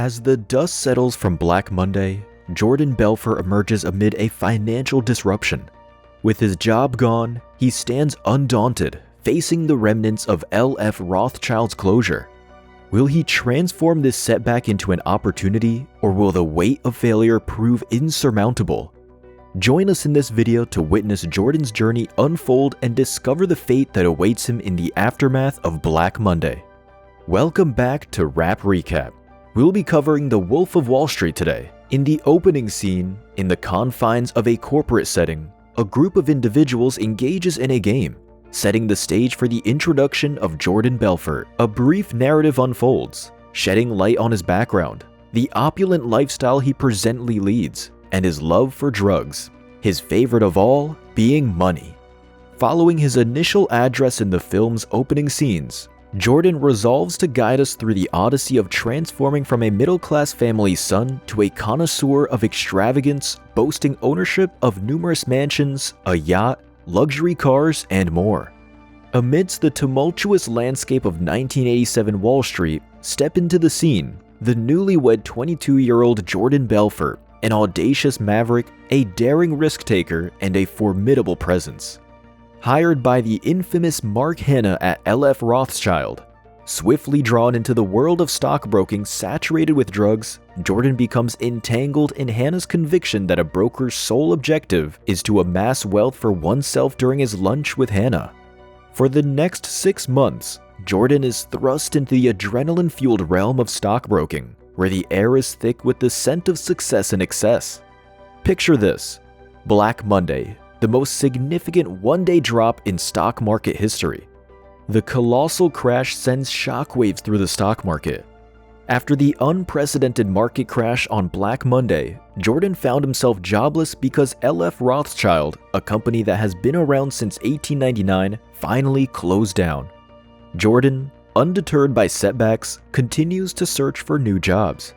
As the dust settles from Black Monday, Jordan Belfort emerges amid a financial disruption. With his job gone, he stands undaunted, facing the remnants of L.F. Rothschild's closure. Will he transform this setback into an opportunity, or will the weight of failure prove insurmountable? Join us in this video to witness Jordan's journey unfold and discover the fate that awaits him in the aftermath of Black Monday. Welcome back to Wrap Recap. We'll be covering The Wolf of Wall Street today. In the opening scene, in the confines of a corporate setting, a group of individuals engages in a game, setting the stage for the introduction of Jordan Belfort. A brief narrative unfolds, shedding light on his background, the opulent lifestyle he presently leads, and his love for drugs, his favorite of all being money. Following his initial address in the film's opening scenes, Jordan resolves to guide us through the odyssey of transforming from a middle-class family's son to a connoisseur of extravagance, boasting ownership of numerous mansions, a yacht, luxury cars, and more. Amidst the tumultuous landscape of 1987 Wall Street, step into the scene the newlywed 22-year-old Jordan Belfort, an audacious maverick, a daring risk-taker, and a formidable presence. Hired by the infamous Mark Hanna at L.F. Rothschild, swiftly drawn into the world of stockbroking saturated with drugs, Jordan becomes entangled in Hanna's conviction that a broker's sole objective is to amass wealth for oneself during his lunch with Hanna. For the next 6 months, Jordan is thrust into the adrenaline-fueled realm of stockbroking, where the air is thick with the scent of success and excess. Picture this: Black Monday, the most significant one-day drop in stock market history. The colossal crash sends shockwaves through the stock market. After the unprecedented market crash on Black Monday, Jordan found himself jobless because L.F. Rothschild, a company that has been around since 1899, finally closed down. Jordan, undeterred by setbacks, continues to search for new jobs.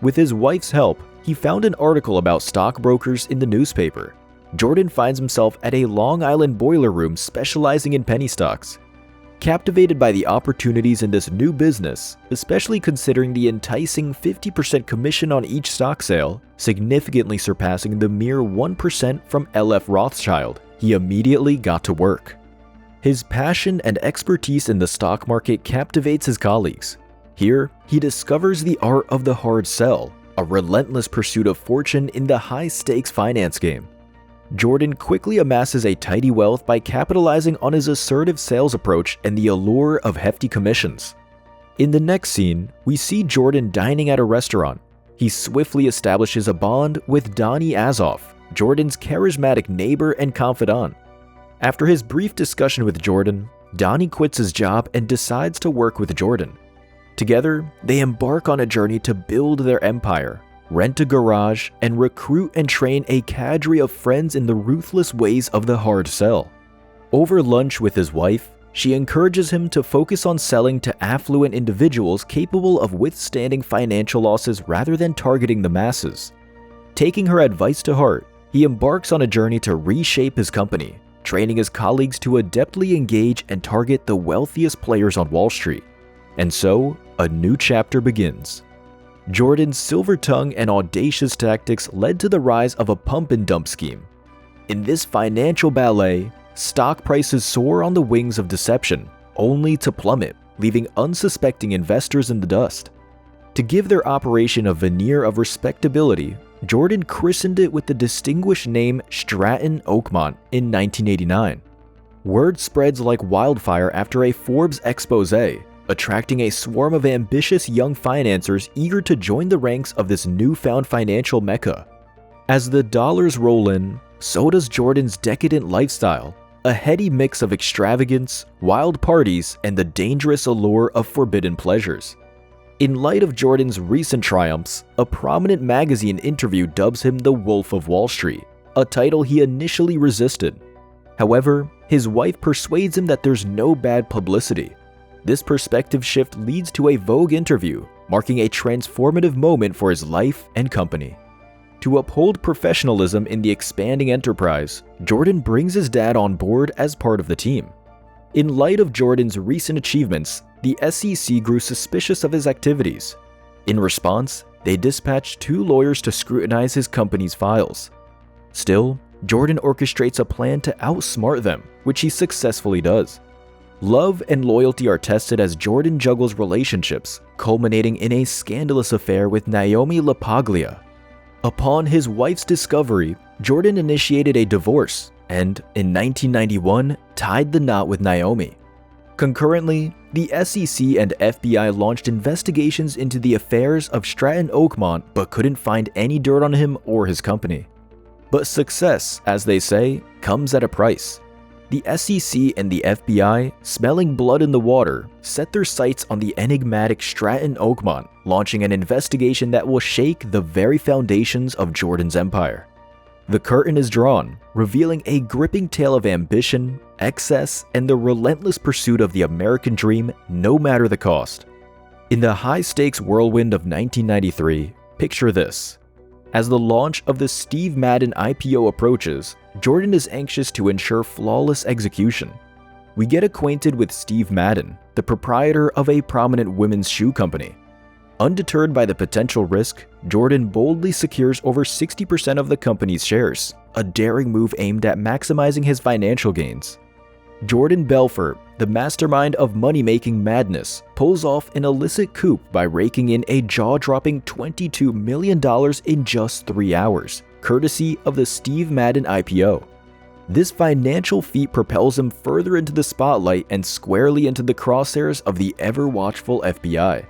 With his wife's help, he found an article about stockbrokers in the newspaper. Jordan finds himself at a Long Island boiler room specializing in penny stocks. Captivated by the opportunities in this new business, especially considering the enticing 50% commission on each stock sale, significantly surpassing the mere 1% from L.F. Rothschild, he immediately got to work. His passion and expertise in the stock market captivates his colleagues. Here, he discovers the art of the hard sell, a relentless pursuit of fortune in the high-stakes finance game. Jordan quickly amasses a tidy wealth by capitalizing on his assertive sales approach and the allure of hefty commissions. In the next scene, we see Jordan dining at a restaurant. He swiftly establishes a bond with Donnie Azoff, Jordan's charismatic neighbor and confidant. After his brief discussion with Jordan, Donnie quits his job and decides to work with Jordan. Together, they embark on a journey to build their empire, rent a garage, and recruit and train a cadre of friends in the ruthless ways of the hard sell. Over lunch with his wife, she encourages him to focus on selling to affluent individuals capable of withstanding financial losses rather than targeting the masses. Taking her advice to heart, he embarks on a journey to reshape his company, training his colleagues to adeptly engage and target the wealthiest players on Wall Street. And so, a new chapter begins. Jordan's silver tongue and audacious tactics led to the rise of a pump-and-dump scheme. In this financial ballet, stock prices soar on the wings of deception, only to plummet, leaving unsuspecting investors in the dust. To give their operation a veneer of respectability, Jordan christened it with the distinguished name Stratton Oakmont in 1989. Word spreads like wildfire after a Forbes exposé, attracting a swarm of ambitious young financiers eager to join the ranks of this newfound financial mecca. As the dollars roll in, so does Jordan's decadent lifestyle, a heady mix of extravagance, wild parties, and the dangerous allure of forbidden pleasures. In light of Jordan's recent triumphs, a prominent magazine interview dubs him the Wolf of Wall Street, a title he initially resisted. However, his wife persuades him that there's no bad publicity. This perspective shift leads to a Vogue interview, marking a transformative moment for his life and company. To uphold professionalism in the expanding enterprise, Jordan brings his dad on board as part of the team. In light of Jordan's recent achievements, the SEC grew suspicious of his activities. In response, they dispatch 2 lawyers to scrutinize his company's files. Still, Jordan orchestrates a plan to outsmart them, which he successfully does. Love and loyalty are tested as Jordan juggles relationships, culminating in a scandalous affair with Naomi LaPaglia. Upon his wife's discovery, Jordan initiated a divorce and, in 1991, tied the knot with Naomi. Concurrently, the SEC and FBI launched investigations into the affairs of Stratton Oakmont but couldn't find any dirt on him or his company. But success, as they say, comes at a price. The SEC and the FBI, smelling blood in the water, set their sights on the enigmatic Stratton Oakmont, launching an investigation that will shake the very foundations of Jordan's empire. The curtain is drawn, revealing a gripping tale of ambition, excess, and the relentless pursuit of the American dream, no matter the cost. In the high-stakes whirlwind of 1993, picture this. As the launch of the Steve Madden IPO approaches, Jordan is anxious to ensure flawless execution. We get acquainted with Steve Madden, the proprietor of a prominent women's shoe company. Undeterred by the potential risk, Jordan boldly secures over 60% of the company's shares, a daring move aimed at maximizing his financial gains. Jordan Belfort, the mastermind of money-making madness, pulls off an illicit coup by raking in a jaw-dropping $22 million in just 3 hours, courtesy of the Steve Madden IPO. This financial feat propels him further into the spotlight and squarely into the crosshairs of the ever-watchful FBI.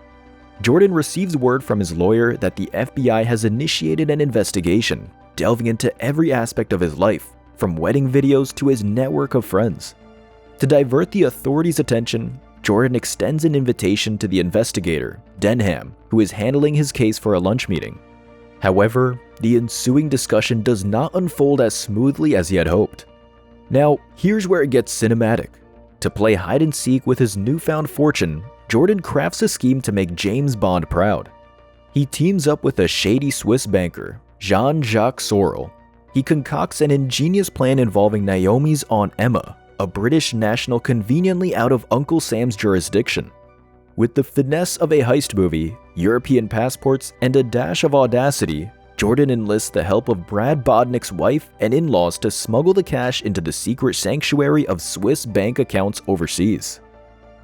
Jordan receives word from his lawyer that the FBI has initiated an investigation, delving into every aspect of his life, from wedding videos to his network of friends. To divert the authorities' attention, Jordan extends an invitation to the investigator, Denham, who is handling his case for a lunch meeting. However, the ensuing discussion does not unfold as smoothly as he had hoped. Now, here's where it gets cinematic. To play hide-and-seek with his newfound fortune, Jordan crafts a scheme to make James Bond proud. He teams up with a shady Swiss banker, Jean-Jacques Sorel. He concocts an ingenious plan involving Naomi's Aunt Emma, a British national conveniently out of Uncle Sam's jurisdiction. With the finesse of a heist movie, European passports, and a dash of audacity, Jordan enlists the help of Brad Bodnick's wife and in-laws to smuggle the cash into the secret sanctuary of Swiss bank accounts overseas.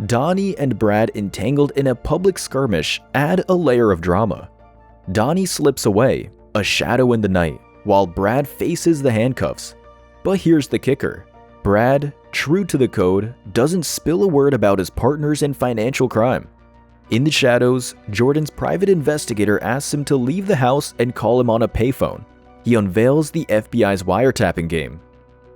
Donnie and Brad, entangled in a public skirmish, add a layer of drama. Donnie slips away, a shadow in the night, while Brad faces the handcuffs. But here's the kicker. Brad, true to the code, doesn't spill a word about his partners in financial crime. In the shadows, Jordan's private investigator asks him to leave the house and call him on a payphone. He unveils the FBI's wiretapping game.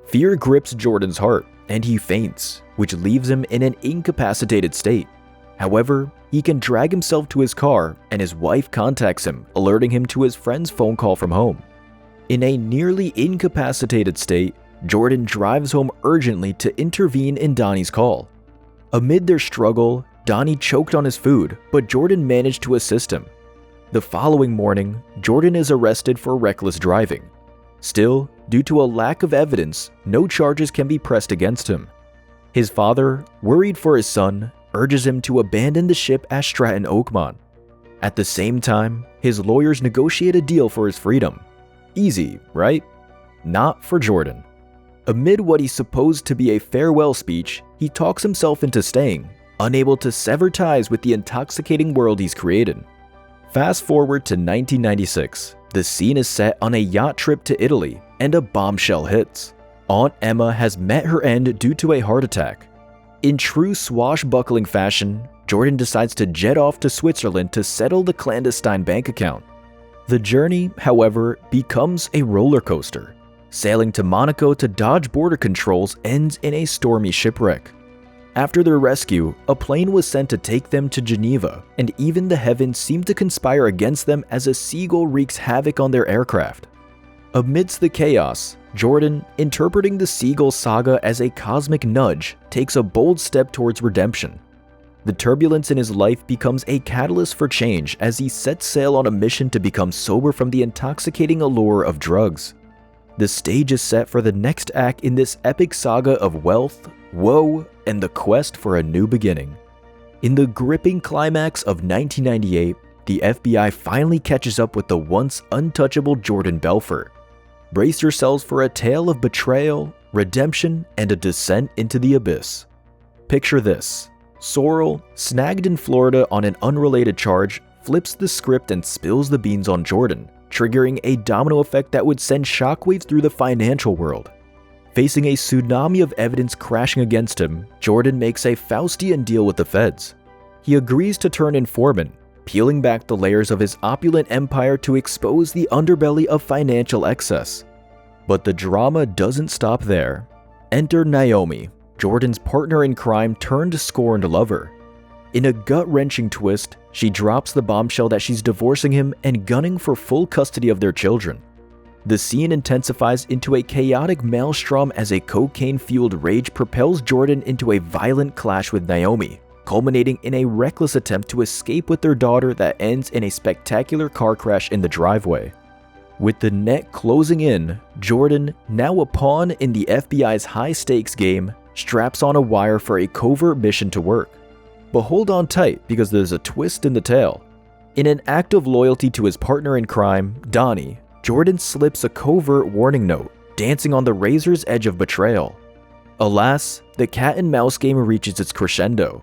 Fear grips Jordan's heart, and he faints, which leaves him in an incapacitated state. However, he can drag himself to his car, and his wife contacts him, alerting him to his friend's phone call from home. In a nearly incapacitated state, Jordan drives home urgently to intervene in Donnie's call. Amid their struggle, Donnie choked on his food, but Jordan managed to assist him. The following morning, Jordan is arrested for reckless driving. Still, due to a lack of evidence, no charges can be pressed against him. His father, worried for his son, urges him to abandon the ship at Stratton Oakmont. At the same time, his lawyers negotiate a deal for his freedom. Easy, right? Not for Jordan. Amid what he's supposed to be a farewell speech, he talks himself into staying, unable to sever ties with the intoxicating world he's created. Fast forward to 1996. The scene is set on a yacht trip to Italy, and a bombshell hits. Aunt Emma has met her end due to a heart attack. In true swashbuckling fashion, Jordan decides to jet off to Switzerland to settle the clandestine bank account. The journey, however, becomes a roller coaster. Sailing to Monaco to dodge border controls ends in a stormy shipwreck. After their rescue, a plane was sent to take them to Geneva, and even the heavens seem to conspire against them as a seagull wreaks havoc on their aircraft. Amidst the chaos, Jordan, interpreting the seagull saga as a cosmic nudge, takes a bold step towards redemption. The turbulence in his life becomes a catalyst for change as he sets sail on a mission to become sober from the intoxicating allure of drugs. The stage is set for the next act in this epic saga of wealth, woe, and the quest for a new beginning. In the gripping climax of 1998, the FBI finally catches up with the once untouchable Jordan Belfort. Brace yourselves for a tale of betrayal, redemption, and a descent into the abyss. Picture this. Sorrel, snagged in Florida on an unrelated charge, flips the script and spills the beans on Jordan, triggering a domino effect that would send shockwaves through the financial world. Facing a tsunami of evidence crashing against him, Jordan makes a Faustian deal with the feds. He agrees to turn informant, peeling back the layers of his opulent empire to expose the underbelly of financial excess. But the drama doesn't stop there. Enter Naomi, Jordan's partner in crime turned scorned lover. In a gut-wrenching twist, she drops the bombshell that she's divorcing him and gunning for full custody of their children. The scene intensifies into a chaotic maelstrom as a cocaine-fueled rage propels Jordan into a violent clash with Naomi, culminating in a reckless attempt to escape with their daughter that ends in a spectacular car crash in the driveway. With the net closing in, Jordan, now a pawn in the FBI's high-stakes game, straps on a wire for a covert mission to work. But hold on tight because there's a twist in the tale. In an act of loyalty to his partner in crime, Donnie, Jordan slips a covert warning note, dancing on the razor's edge of betrayal. Alas, the cat-and-mouse game reaches its crescendo.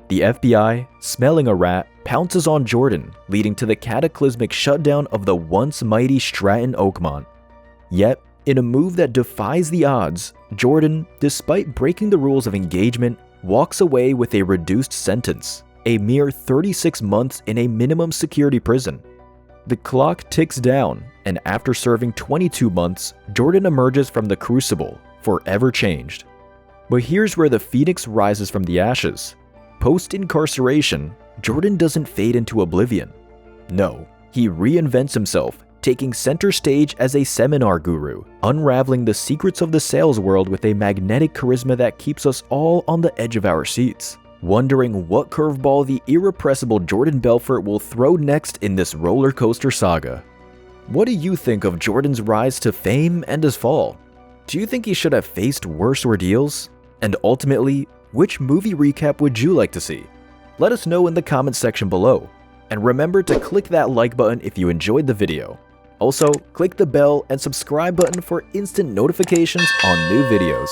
The FBI, smelling a rat, pounces on Jordan, leading to the cataclysmic shutdown of the once mighty Stratton Oakmont. Yet, in a move that defies the odds, Jordan, despite breaking the rules of engagement, walks away with a reduced sentence, a mere 36 months in a minimum security prison. The clock ticks down, and after serving 22 months, Jordan emerges from the crucible, forever changed. But here's where the phoenix rises from the ashes. Post-incarceration, Jordan doesn't fade into oblivion. No, he reinvents himself, taking center stage as a seminar guru, unraveling the secrets of the sales world with a magnetic charisma that keeps us all on the edge of our seats, wondering what curveball the irrepressible Jordan Belfort will throw next in this roller coaster saga. What do you think of Jordan's rise to fame and his fall? Do you think he should have faced worse ordeals? And ultimately, which movie recap would you like to see? Let us know in the comments section below. And remember to click that like button if you enjoyed the video. Also, click the bell and subscribe button for instant notifications on new videos.